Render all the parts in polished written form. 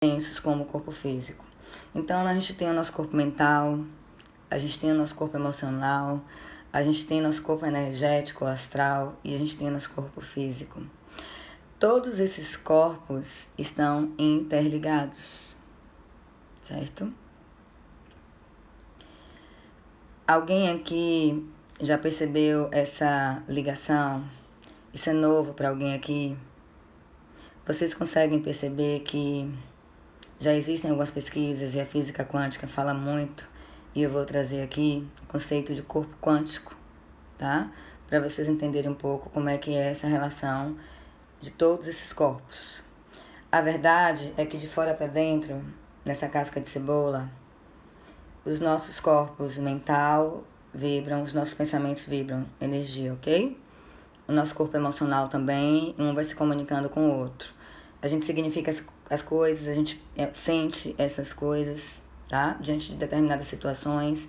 densos como o corpo físico. Então, a gente tem o nosso corpo mental, a gente tem o nosso corpo emocional, a gente tem o nosso corpo energético, astral, e a gente tem o nosso corpo físico. Todos esses corpos estão interligados, certo? Alguém aqui já percebeu essa ligação? Isso é novo para alguém aqui? Vocês conseguem perceber que já existem algumas pesquisas e a física quântica fala muito, e eu vou trazer aqui o conceito de corpo quântico, tá? Para vocês entenderem um pouco como é que é essa relação de todos esses corpos. A verdade é que de fora para dentro, nessa casca de cebola, os nossos corpos mental vibram, os nossos pensamentos vibram energia, ok? O nosso corpo emocional também, um vai se comunicando com o outro. A gente significa as coisas, a gente sente essas coisas, tá? Diante de determinadas situações,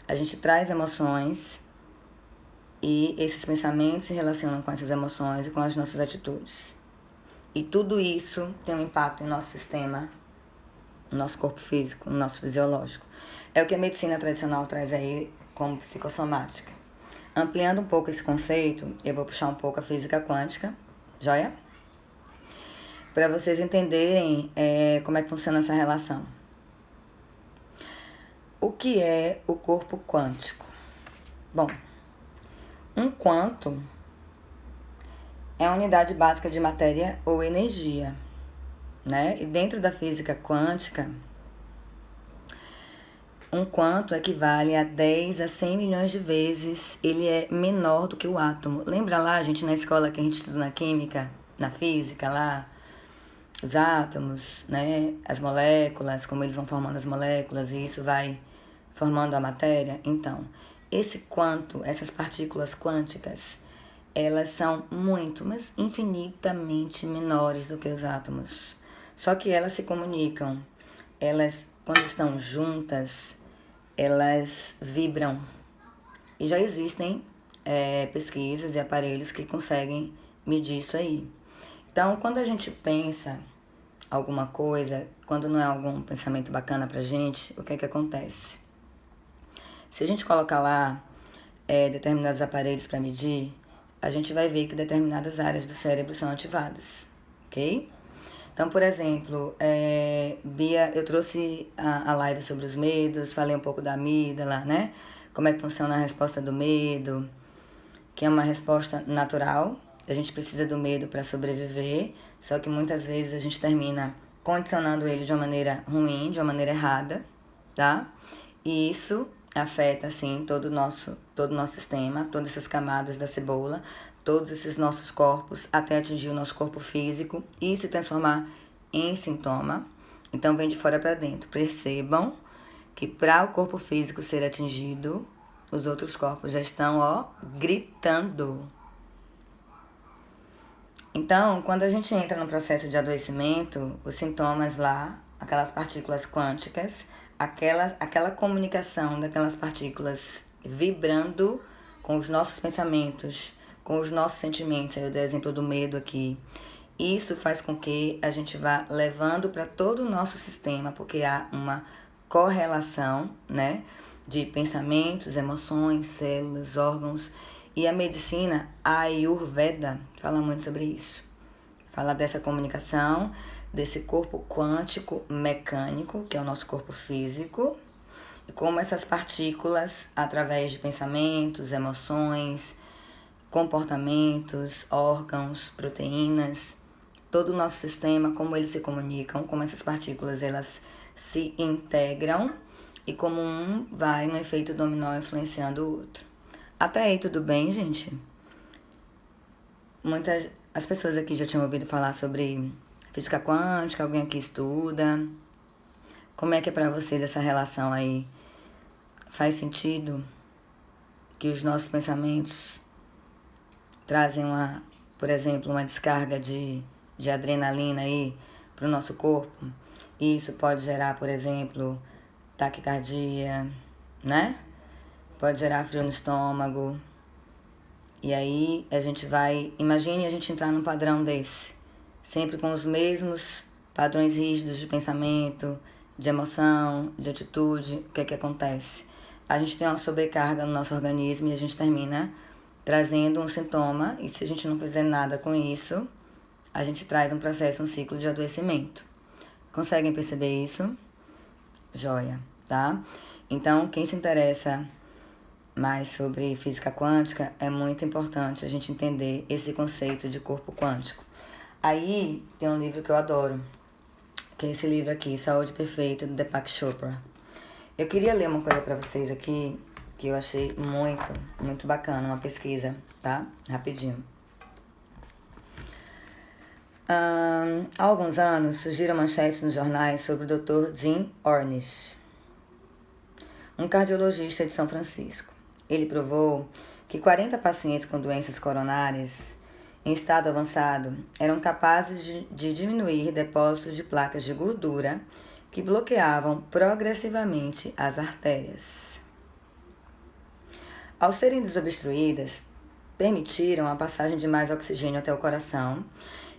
a gente traz emoções e esses pensamentos se relacionam com essas emoções e com as nossas atitudes. E tudo isso tem um impacto em nosso sistema, no nosso corpo físico, no nosso fisiológico. É o que a medicina tradicional traz aí como psicossomática. Ampliando um pouco esse conceito, eu vou puxar um pouco a física quântica, joia? Para vocês entenderem como é que funciona essa relação. O que é o corpo quântico? Bom, um quanto é a unidade básica de matéria ou energia, né? E dentro da física quântica, um quanto equivale a 10 a 100 milhões de vezes, ele é menor do que o átomo. Lembra lá, gente, na escola que a gente estuda na química, na física lá, os átomos, né, as moléculas, como eles vão formando as moléculas e isso vai formando a matéria? Então, esse quanto, essas partículas quânticas, elas são muito, mas infinitamente menores do que os átomos. Só que elas se comunicam, elas, quando estão juntas, elas vibram. E já existem pesquisas e aparelhos que conseguem medir isso aí. Então, quando a gente pensa alguma coisa, quando não é algum pensamento bacana pra gente, o que é que acontece? Se a gente colocar lá determinados aparelhos para medir, a gente vai ver que determinadas áreas do cérebro são ativadas, ok? Então, por exemplo, Bia, eu trouxe a live sobre os medos, falei um pouco da amígdala, né? Como é que funciona a resposta do medo, que é uma resposta natural. A gente precisa do medo para sobreviver, só que muitas vezes a gente termina condicionando ele de uma maneira ruim, de uma maneira errada, tá? E isso afeta, assim, todo o nosso sistema, todas essas camadas da cebola, todos esses nossos corpos, até atingir o nosso corpo físico e se transformar em sintoma. Então, vem de fora para dentro. Percebam que para o corpo físico ser atingido, os outros corpos já estão, gritando. Então, quando a gente entra no processo de adoecimento, os sintomas lá, aquelas partículas quânticas, aquela comunicação daquelas partículas vibrando com os nossos pensamentos, com os nossos sentimentos, eu dei o exemplo do medo aqui. Isso faz com que a gente vá levando para todo o nosso sistema, porque há uma correlação, né, de pensamentos, emoções, células, órgãos. E a medicina, a Ayurveda, fala muito sobre isso. Fala dessa comunicação, desse corpo quântico mecânico, que é o nosso corpo físico, e como essas partículas, através de pensamentos, emoções, comportamentos, órgãos, proteínas, todo o nosso sistema, como eles se comunicam, como essas partículas elas se integram e como um vai no efeito dominó influenciando o outro. Até aí tudo bem, gente? As pessoas aqui já tinham ouvido falar sobre física quântica, alguém aqui estuda. Como é que é pra vocês essa relação aí? Faz sentido que os nossos pensamentos trazem por exemplo, uma descarga de adrenalina aí pro nosso corpo? E isso pode gerar, por exemplo, taquicardia, né? Pode gerar frio no estômago. E aí a gente vai... Imagine a gente entrar num padrão desse, sempre com os mesmos padrões rígidos de pensamento, de emoção, de atitude, o que é que acontece? A gente tem uma sobrecarga no nosso organismo e a gente termina trazendo um sintoma, e se a gente não fizer nada com isso, a gente traz um processo, um ciclo de adoecimento. Conseguem perceber isso? Joia, tá? Então, quem se interessa mais sobre física quântica, é muito importante a gente entender esse conceito de corpo quântico. Aí, tem um livro que eu adoro, que é esse livro aqui, Saúde Perfeita, do Deepak Chopra. Eu queria ler uma coisa pra vocês aqui, que eu achei muito bacana, uma pesquisa, tá? Rapidinho. Há alguns anos surgiram manchetes nos jornais sobre o Dr. Jim Ornish, um cardiologista de São Francisco. Ele provou que 40 pacientes com doenças coronárias em estado avançado eram capazes de diminuir depósitos de placas de gordura que bloqueavam progressivamente as artérias. Ao serem desobstruídas, permitiram a passagem de mais oxigênio até o coração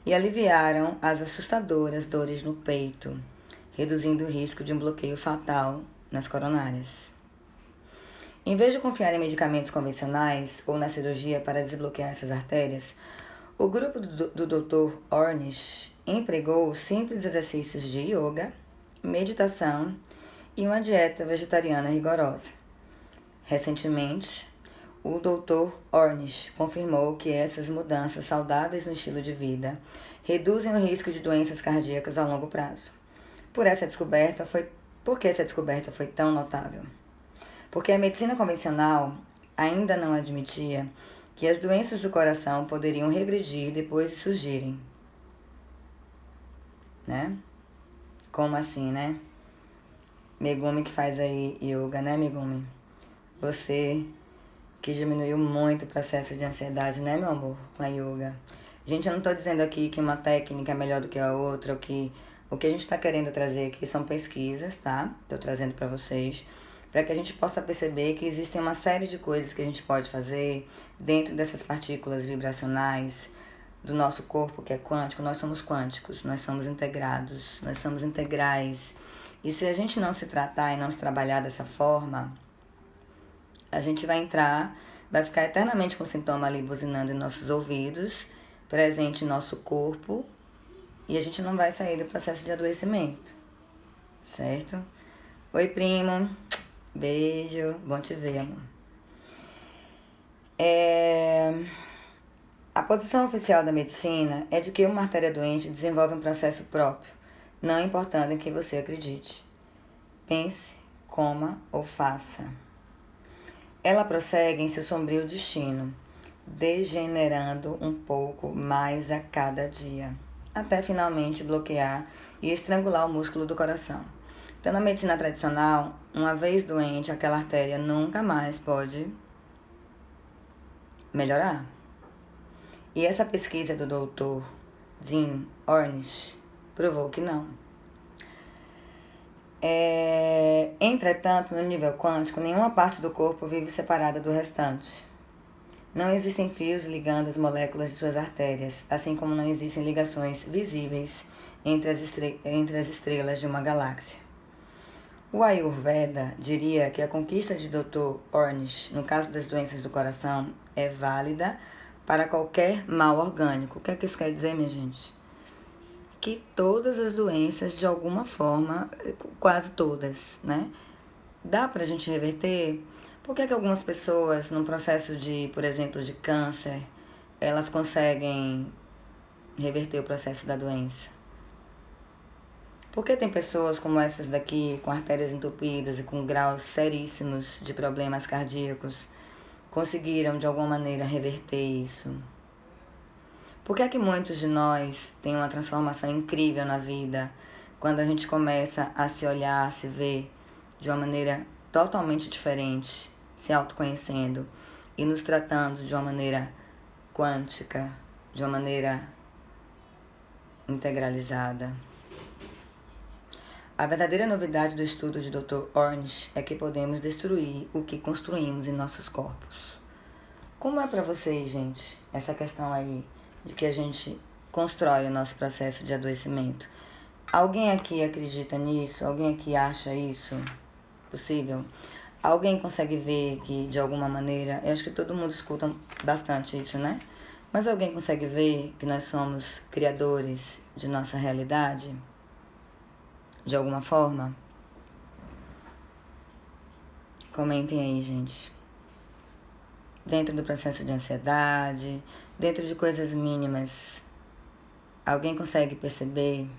e aliviaram as assustadoras dores no peito, reduzindo o risco de um bloqueio fatal nas coronárias. Em vez de confiar em medicamentos convencionais ou na cirurgia para desbloquear essas artérias, o grupo do Dr. Ornish empregou simples exercícios de yoga, meditação e uma dieta vegetariana rigorosa. Recentemente, o Dr. Ornish confirmou que essas mudanças saudáveis no estilo de vida reduzem o risco de doenças cardíacas a longo prazo. Por que essa descoberta foi tão notável? Porque a medicina convencional ainda não admitia que as doenças do coração poderiam regredir depois de surgirem. Né? Como assim, né? Megumi que faz aí yoga, né, Megumi? Você que diminuiu muito o processo de ansiedade, né, meu amor, com a yoga. Gente, eu não tô dizendo aqui que uma técnica é melhor do que a outra, ou que o que a gente tá querendo trazer aqui são pesquisas, tá? Tô trazendo pra vocês, para que a gente possa perceber que existem uma série de coisas que a gente pode fazer dentro dessas partículas vibracionais do nosso corpo, que é quântico. Nós somos quânticos, nós somos integrados, nós somos integrais. E se a gente não se tratar e não se trabalhar dessa forma, a gente vai ficar eternamente com o sintoma ali buzinando em nossos ouvidos, presente em nosso corpo, e a gente não vai sair do processo de adoecimento, certo? Oi, primo. Beijo. Bom te ver, amor. A posição oficial da medicina é de que uma artéria doente desenvolve um processo próprio, não importando em que você acredite. Pense, coma ou faça. Ela prossegue em seu sombrio destino, degenerando um pouco mais a cada dia, até finalmente bloquear e estrangular o músculo do coração. Então, na medicina tradicional, uma vez doente, aquela artéria nunca mais pode melhorar. E essa pesquisa do Dr. Jim Ornish provou que não. Entretanto, no nível quântico, nenhuma parte do corpo vive separada do restante. Não existem fios ligando as moléculas de suas artérias, assim como não existem ligações visíveis entre as estrelas de uma galáxia. O Ayurveda diria que a conquista de Dr. Ornish, no caso das doenças do coração, é válida para qualquer mal orgânico. O que é que isso quer dizer, minha gente? Que todas as doenças, de alguma forma, quase todas, né? Dá pra gente reverter? Por que algumas pessoas, num processo de, por exemplo, de câncer, elas conseguem reverter o processo da doença? Por que tem pessoas como essas daqui, com artérias entupidas e com graus seríssimos de problemas cardíacos, conseguiram de alguma maneira reverter isso? Por que é que muitos de nós têm uma transformação incrível na vida quando a gente começa a se olhar, a se ver de uma maneira totalmente diferente, se autoconhecendo e nos tratando de uma maneira quântica, de uma maneira integralizada? A verdadeira novidade do estudo de Dr. Ornish é que podemos destruir o que construímos em nossos corpos. Como é para vocês, gente, essa questão aí de que a gente constrói o nosso processo de adoecimento? Alguém aqui acredita nisso? Alguém aqui acha isso possível? Alguém consegue ver que, de alguma maneira, eu acho que todo mundo escuta bastante isso, né? Mas alguém consegue ver que nós somos criadores de nossa realidade? De alguma forma? Comentem aí, gente. Dentro do processo de ansiedade, dentro de coisas mínimas, alguém consegue perceber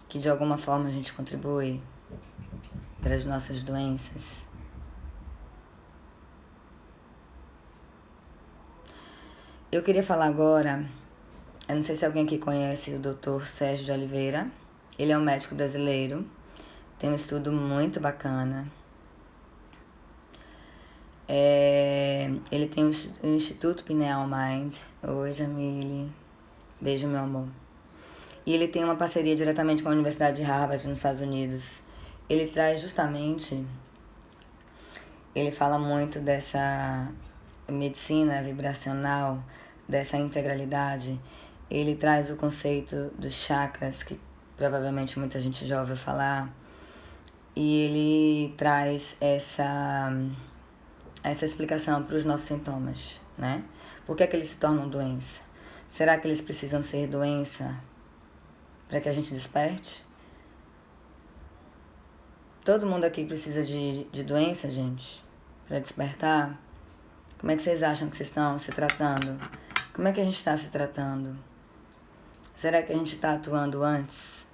que de alguma forma a gente contribui para as nossas doenças? Eu queria falar agora, eu não sei se alguém aqui conhece o Dr. Sérgio de Oliveira. Ele é um médico brasileiro, tem um estudo muito bacana. Ele tem o Instituto Pineal Mind. Oi, Jamile. Beijo, meu amor. E ele tem uma parceria diretamente com a Universidade de Harvard, nos Estados Unidos. Ele traz justamente... Ele fala muito dessa medicina vibracional, dessa integralidade. Ele traz o conceito dos chakras, que provavelmente muita gente já ouviu falar. E ele traz essa explicação para os nossos sintomas, né? Por que é que eles se tornam doença? Será que eles precisam ser doença para que a gente desperte? Todo mundo aqui precisa de doença, gente, para despertar? Como é que vocês acham que vocês estão se tratando? Como é que a gente está se tratando? Será que a gente está atuando antes?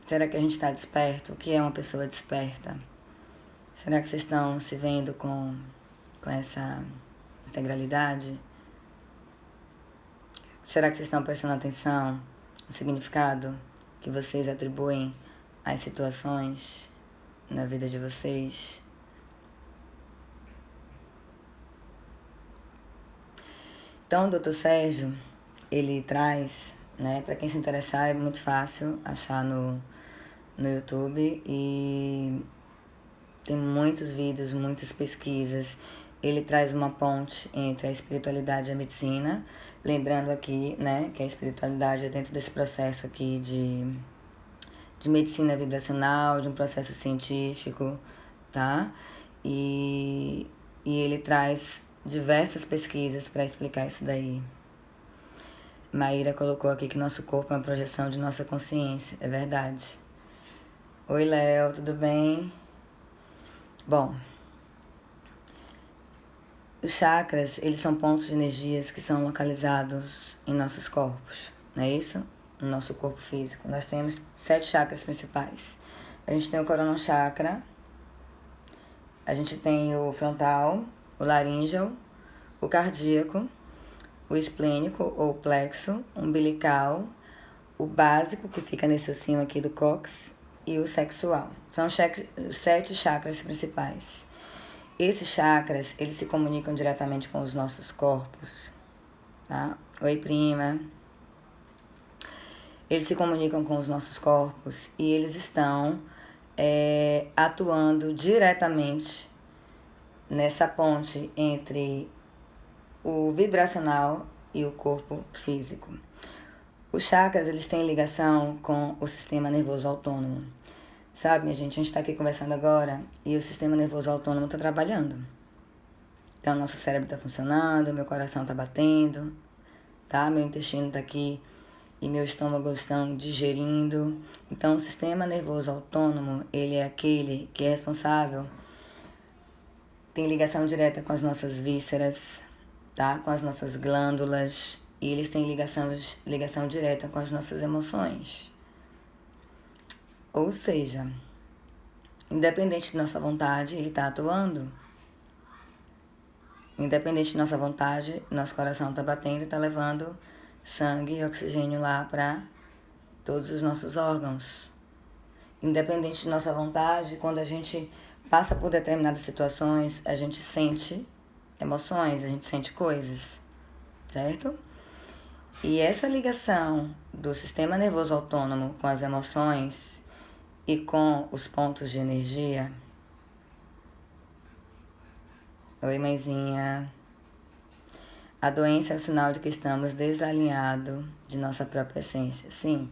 Será que a gente está desperto? O que é uma pessoa desperta? Será que vocês estão se vendo com essa integralidade? Será que vocês estão prestando atenção no significado que vocês atribuem às situações na vida de vocês? Então, o Dr. Sérgio, ele traz, né, para quem se interessar, é muito fácil achar no YouTube e tem muitos vídeos, muitas pesquisas. Ele traz uma ponte entre a espiritualidade e a medicina, lembrando aqui, né, que a espiritualidade é dentro desse processo aqui de medicina vibracional, de um processo científico, tá? E ele traz diversas pesquisas para explicar isso daí. Maíra colocou aqui que nosso corpo é uma projeção de nossa consciência, é verdade. Oi, Léo, tudo bem? Bom, os chakras, eles são pontos de energias que são localizados em nossos corpos, não é isso? No nosso corpo físico. Nós temos 7 chakras principais. A gente tem o Corona Chakra, a gente tem o frontal, o laríngeo, o cardíaco, o esplênico ou plexo, umbilical, o básico, que fica nesse ossinho aqui do cóccix, e o sexual. São os 7 chakras principais. Esses chakras, eles se comunicam diretamente com os nossos corpos, tá? Oi, prima. Eles se comunicam com os nossos corpos e eles estão atuando diretamente nessa ponte entre o vibracional e o corpo físico. Os chakras, eles têm ligação com o sistema nervoso autônomo. Sabe, minha gente, a gente tá aqui conversando agora e o sistema nervoso autônomo tá trabalhando. Então, nosso cérebro tá funcionando, meu coração tá batendo, tá? Meu intestino tá aqui e meu estômago estão digerindo. Então, o sistema nervoso autônomo, ele é aquele que é responsável, tem ligação direta com as nossas vísceras, tá? Com as nossas glândulas, e eles têm ligação direta com as nossas emoções. Ou seja, independente de nossa vontade, ele está atuando. Independente de nossa vontade, nosso coração está batendo e está levando sangue e oxigênio lá para todos os nossos órgãos. Independente de nossa vontade, quando a gente passa por determinadas situações, a gente sente emoções, a gente sente coisas, certo? E essa ligação do sistema nervoso autônomo com as emoções e com os pontos de energia. Oi, mãezinha. A doença é o sinal de que estamos desalinhados de nossa própria essência. Sim,